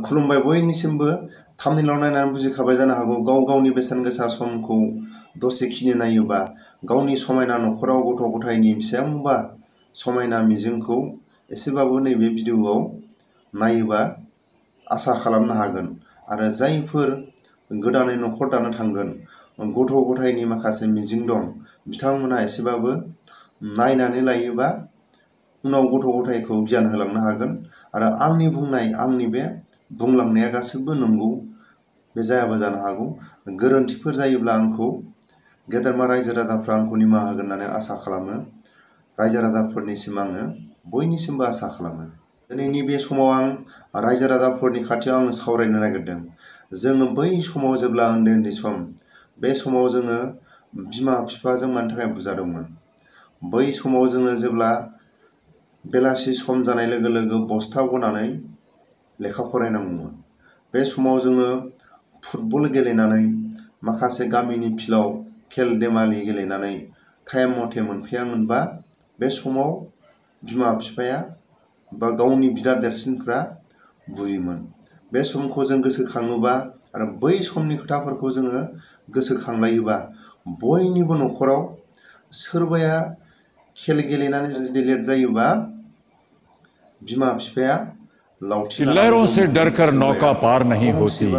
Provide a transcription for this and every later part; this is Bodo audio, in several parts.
खुलुमबाय बयनिसिमबो थाम्बनेइलाव नायनानै बुजिखाबाय जानो हागौ गाव गावनि बेसेन गोसा समखौ दसेखिनि नायोबा गावनि समायना नखराव गथ' गथायनि बेसेबांबा समायना मिजिंखौ एसेबाबो नैबे भिडिअआव नायोबा आसा खालामनो हागोन आरो जायफोर गोदानै नखर दानो थांगोन गथ' गथायनि माखासे मिजिं दं बिथांमोना एसेबाबो नायनानै लायोबा उनाव गथ' गथायखौ गियान होलांनो हागोन आरो आंनि बुंनाय आंनि बे बुंलांनाया गासिबो नंगौ बे जायाबो जानो हागौ गोरोन्थिफोर जायोब्ला आंखौ गेदेरमा रायजो राजाफ्रा आंखौ निमाहा होगोन होननानै आसा खालामो रायजो राजाफोरनिसिम आङो बयनिसिमबो आसा खालामो दिनैनि बे समाव आं रायजो राजाफोरनि खाथियाव आङो सावरायनो नागिरदों जोङो बै समाव जेब्ला उन्दै सम बे समाव जोङो बिमा बिफाजों मानि थाखाय बुजादोंमोन बै समाव जोङो जेब्ला बेलासि सम जानाय लोगो लोगो बस्ता बनानै लेखा फरायनांगौमोन बे समाव जोङो फुटबल गेलेनानै माखासे गामिनि फिल्डआव खेल देमालि गेलेनानै टाइम मथे मोनफैयामोनबा बे समाव बिमा बिफाया बा गावनि बिदा देरसिनफ्रा बुयोमोन बे समखौ जों गोसोखाङोबा आरो बै समनि खोथाफोरखौ जोङो गोसोखांलायोबा बयनिबो नखराव सोरबाया खेल गेलेनानै जुदि लेट जायोबा बिमा बिफाया कि लहरों से डरकर नौका पार नहीं होती,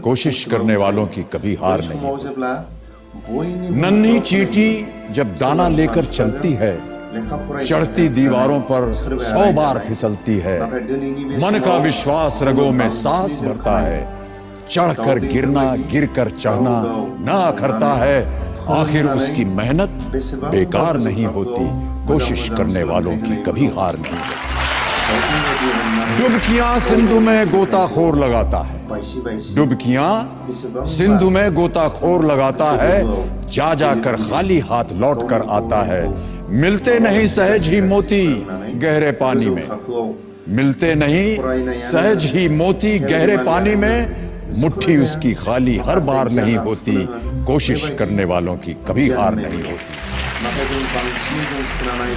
कोशिश करने वालों की कभी हार नहीं होती। नन्ही चींटी जब दाना लेकर चलती है, चढ़ती दीवारों पर 100 बार फिसलती है। मन का विश्वास रगों में सांस भरता है, चढ़कर गिरना गिरकर चढ़ना ना अखरता है। आखिर उसकी मेहनत बेकार नहीं होती, कोशिश करने वालों की कभी हार नहीं होती। डुबकियां सिंधु में गोताखोर लगाता है, डुबकियां सिंधु में गोताखोर लगाता है, जा जाकर खाली हाथ लौट कर आता है। मिलते नहीं सहज ही मोती गहरे पानी में, मिलते नहीं सहज ही मोती गहरे पानी में। मुट्ठी उसकी खाली हर बार नहीं होती, कोशिश करने वालों की कभी हार नहीं होती।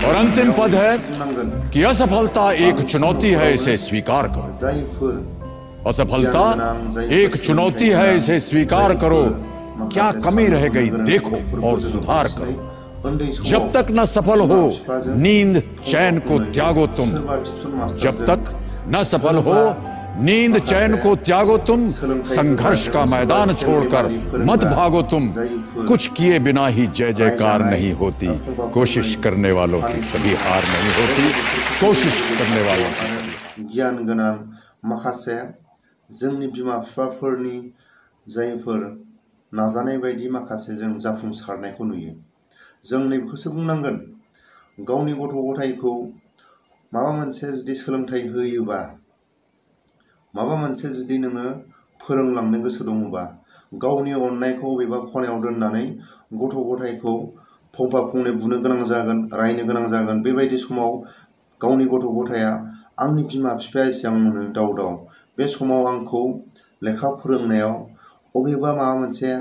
और अंतिम पद है कि असफलता एक चुनौती है, इसे स्वीकार करो। असफलता एक चुनौती है, इसे स्वीकार करो। क्या कमी रह गई देखो और सुधार करो। जब तक न सफल हो नींद चैन को त्यागो तुम, जब तक न सफल हो नींद चैन को त्यागो तुम। संघर्ष का मैदान छोड़कर मत भागो तुम, कुछ किए बिना ही जय जयकार नहीं होती। कोशिश करने वालों की कभी हार नहीं होती, कोशिश करने वालों की। गियान गोनां माखासे जोंनि बिमा बिफाफोरनि जायफोर नाजानाय बायदि माखासे जों जाफुंसारनायखौ नुयो जों नैबेखौसो बुंनांगोन गावनि गथ' गथायखौ माबा मोनसे जुदि सोलोंथाइ होयोबा माबा मोनसे जुदि नोङो फोरोंलांनो गोसो दङबा गावनि अननायखौ बबेबा खनायाव दोननानै गथ' गथायखौ फंफा फंनै बुनो गोनां जागोन रायनो गोनां जागोन बेबायदि समाव गावनि गथ' गथाया आंनि बिमा बिफाया एसेबां मोनो दाव दाव बे समाव आंखौ लेखा फोरोंनायाव बबेबा माबा मोनसे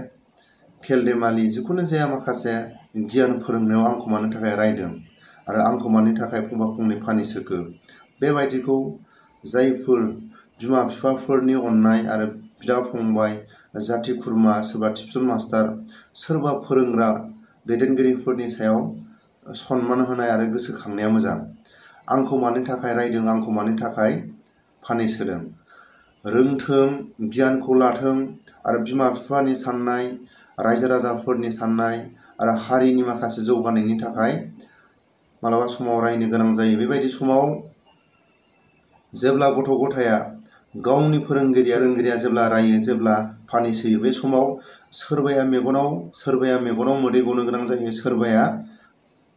खेल देमालि जिखुनु जाया माखासे गियान फोरोंनायाव आंखौ मानो थाखाय रायदों आरो आंखौ मानि थाखाय फंफा फंनै फानिस होखो बेबायदिखौ जायफोर बिमा बिफाफोरनि अननाय आरो बिदा फंबाय जाथि खुरमा सोरबा टिउसन मास्टार सोरबा फोरोंग्रा दैदेनगिरिफोरनि सायाव सनमान होनाय आरो गोसोखांनाया मोजां आंखौ मानि थाखाय रायदों आंखौ मानि थाखाय फानिस होदों रोंथों गियानखौ लाथों आरो बिमा बिफानि साननाय रायजो राजाफोरनि साननाय आरो हारिनि माखासे जौगानायनि थाखाय मालाबा समाव रायनो गोनां जायो बेबायदि समाव जेब्ला गथ' गथाया गावनि फोरोंगिरिया जेब्ला रायो जेब्ला फानिस होयो बे समाव सोरबाया मेगनाव मोदै गनो गोनां जायो सोरबाया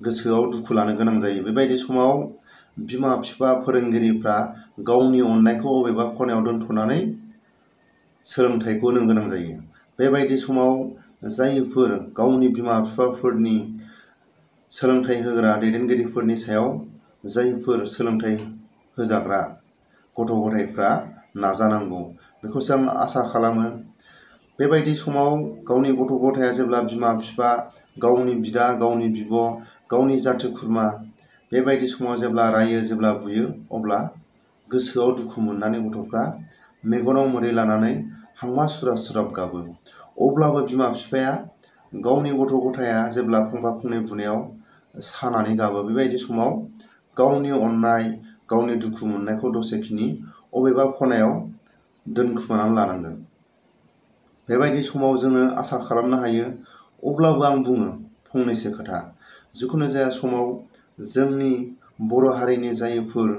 गोसोआव दुखु लानो गोनां जायो बेबायदि समाव बिमा बिफा फोरोंगिरिफ्रा गावनि अननायखौ बबेबा खनायाव दोनथ'नानै सोलोंथाइखौ होनो गोनां जायो बेबायदि समाव जायफोर गावनि बिमा बिफाफोरनि सोलोंथाइ होग्रा दैदेनगिरिफोरनि सायाव जायफोर सोलोंथाइ होजाग्रा गथ' गथायफ्रा नाजानांगौ बेखौसो आं आसा खालामो बेबायदि समाव गावनि गथ' गथाया जेब्ला बिमा बिफा गावनि बिदा गावनि बिब' गावनि जाथि खुरमा बेबायदि समाव जेब्ला रायो जेब्ला बुयो अब्ला गोसोआव दुखु मोननानै गथ'फ्रा मेगनाव मोदै लानानै हांमा सुराब सुराब गाबो। अब्लाबो बिमा बिफाया गावनि गथ' गथाया जेब्ला फंफा फंनै बुनायाव सानानै गाबो, बेबायदि समाव गावनि अननाय, गावनि दुखु मोननायखौ दसेखिनि अबेबा खनायाव दोनखुमानानै लानांगोन। बेबायदि समाव जोङो आसा खालामनो हायो। अब्लाबो आं बुङो फंनैसो खोथा, जिखुनु जाया समाव जोंनि बर' हारिनि जायफोर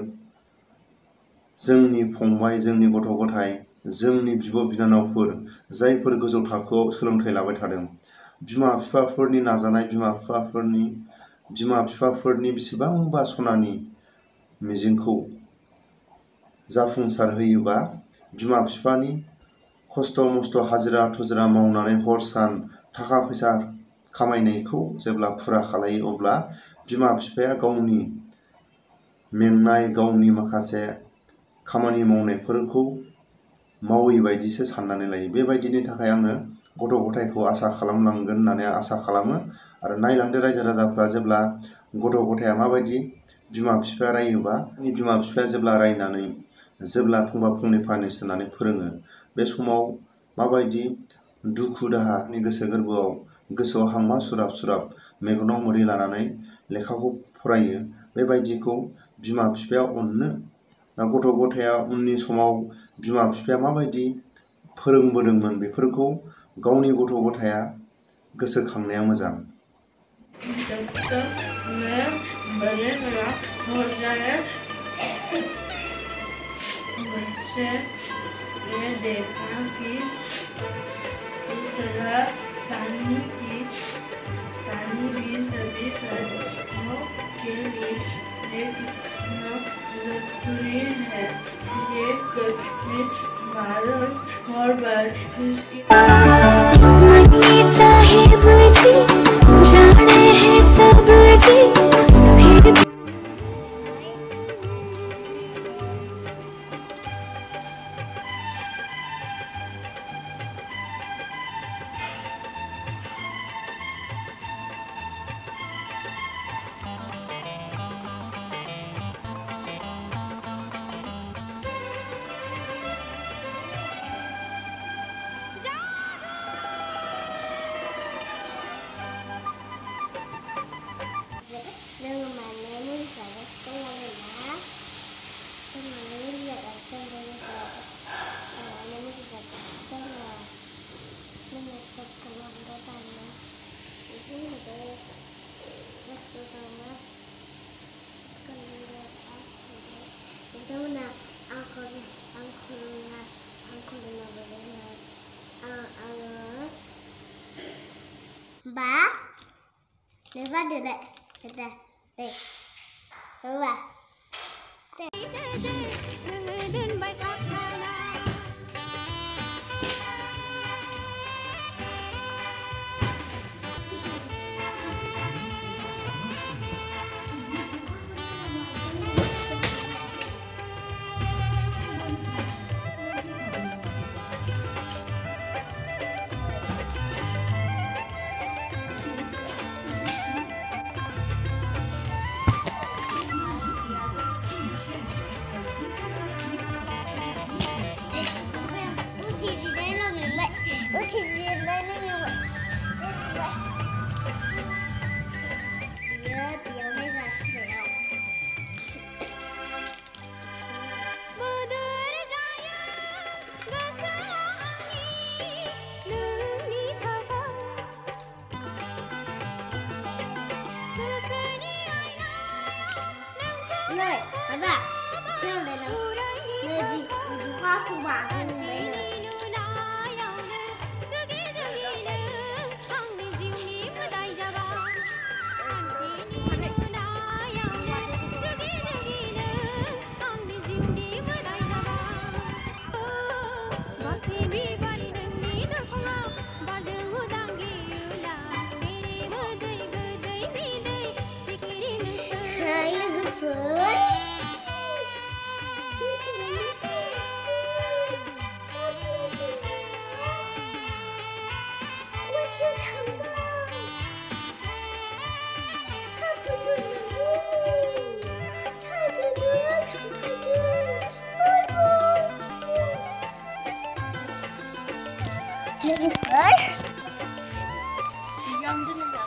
जोंनि फंबाय, जोंनि गथ' गथाय, जोंनि बिब' बिनानावफोर जायफोर गोजौ थाखोआव सोलोंथाइ लाबाय थादों, बिमा बिफाफोरनि नाजानाय, बिमा बिफाफोरनि बेसेबांबा सनानि मिजिंखौ जाफुंसार होयोबा, बिमा बिफानि खस्थ' मस्थ' हाजिरा थुजिरा मावनानै हर सान थाखा फैसा खामायनायखौ जेब्ला फुरा खालायो, अब्ला बिमा बिफाया गावनि मेंनाय, गावनि माखासे खामानि मावनायफोरखौ मावै बायदिसो साननानै लायो। बेबायदिनि थाखाय आङो गथ' गथायखौ आसा खालामलांगोन होननानै आसा खालामो। आरो नायलांदो रायजो राजाफ्रा जेब्ला गथ' गथाया माबायदि बिमा बिफाया रायोबा, बिमा बिफाया जेब्ला रायनानै जेब्ला फंफा फंनै फानैसोनानै फोरोङो, बे समाव माबायदि दुखु दाहानि गोसो गोरबोआव, गोसोआव हांमा सुराब सुराब मेगनाव मोदै लानानै लेखाखौ फरायो, बेबायदिखौ बिमा बिफाया अननो, गथ' गथाया उननि समाव बिमा बिफाया माबायदि फोरोंबोदोंमोन बेफोरखौ गावनि गथ' गथाया गोसोखांनाया मोजां। ये देखा कि किस तरह पानी भी सभी प्राणियों के लिए एक जरूरी है। ये कभी बार इसकी साहिब जी जाने हैं सब जी। Ba, được ra đây, đây, đúng rồi. Rồi, các bạn, xem đây nào. Nơi bị chú khoa su bạc lên đấy nữa. Jennifer. Yandı mı ya?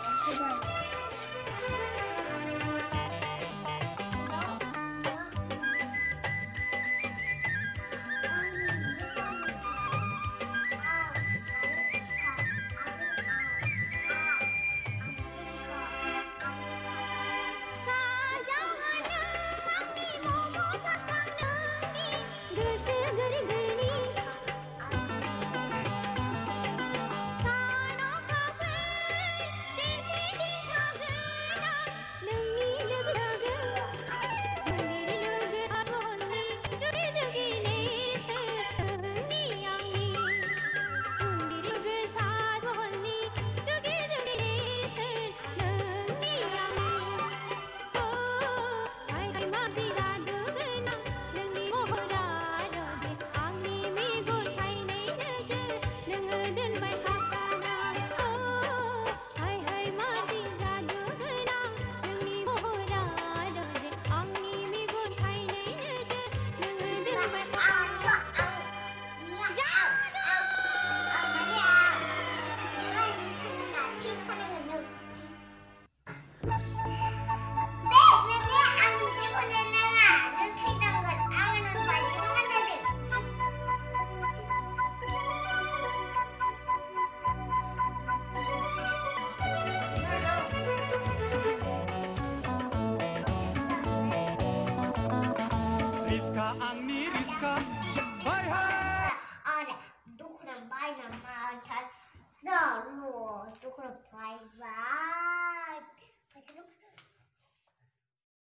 Tuh, tuh, bye bye.